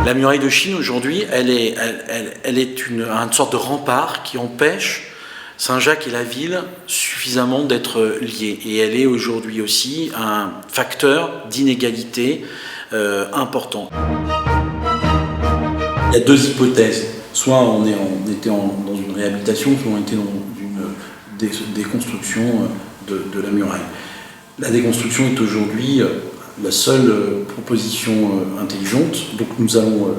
La muraille de Chine aujourd'hui, elle est une sorte de rempart qui empêche Saint-Jacques et la ville suffisamment d'être liés. Et elle est aujourd'hui aussi un facteur d'inégalité important. Il y a deux hypothèses. Soit on était dans une réhabilitation, soit on était dans une déconstruction de la muraille. La déconstruction est aujourd'hui la seule proposition intelligente. Donc nous allons,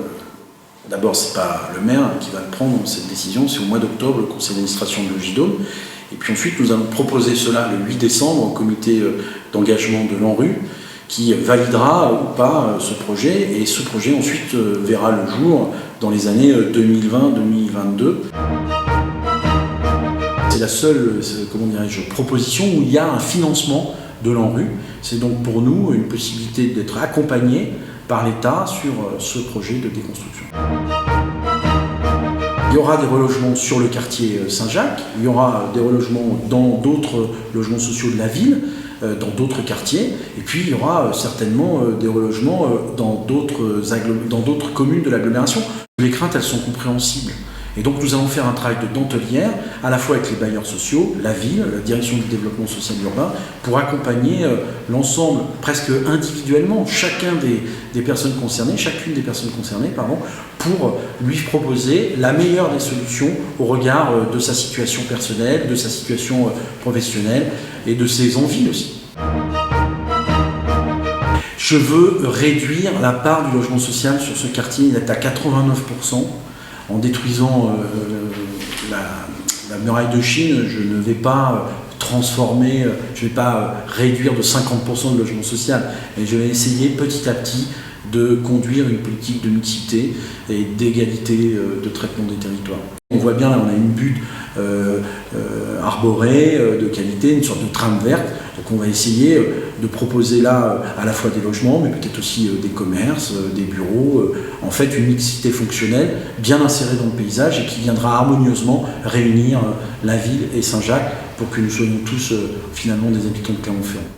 d'abord c'est pas le maire qui va prendre cette décision, c'est au mois d'octobre le conseil d'administration de l'Ogidome. Et puis ensuite nous allons proposer cela le 8 décembre au comité d'engagement de l'ANRU qui validera ou pas ce projet. Et ce projet ensuite verra le jour dans les années 2020-2022. C'est la seule, comment dirais-je, proposition où il y a un financement de l'ANRU. C'est donc pour nous une possibilité d'être accompagné par l'État sur ce projet de déconstruction. Il y aura des relogements sur le quartier Saint-Jacques, il y aura des relogements dans d'autres logements sociaux de la ville, dans d'autres quartiers, et puis il y aura certainement des relogements dans d'autres communes de l'agglomération. Les craintes, elles sont compréhensibles. Et donc nous allons faire un travail de dentelière, à la fois avec les bailleurs sociaux, la ville, la direction du développement social urbain, pour accompagner l'ensemble, presque individuellement, chacune des personnes concernées, pour lui proposer la meilleure des solutions au regard de sa situation personnelle, de sa situation professionnelle et de ses envies aussi. Je veux réduire la part du logement social sur ce quartier, il est à 89%. En détruisant la muraille de Chine, je ne vais pas transformer, je ne vais pas réduire de 50% de logement social, et je vais essayer petit à petit de conduire une politique de mixité et d'égalité de traitement des territoires. On voit bien là, on a une butte arborée de qualité, une sorte de trame verte. Donc on va essayer de proposer là à la fois des logements, mais peut-être aussi des commerces, des bureaux, en fait une mixité fonctionnelle bien insérée dans le paysage et qui viendra harmonieusement réunir la ville et Saint-Jacques pour que nous soyons tous finalement des habitants de Clermont-Ferrand.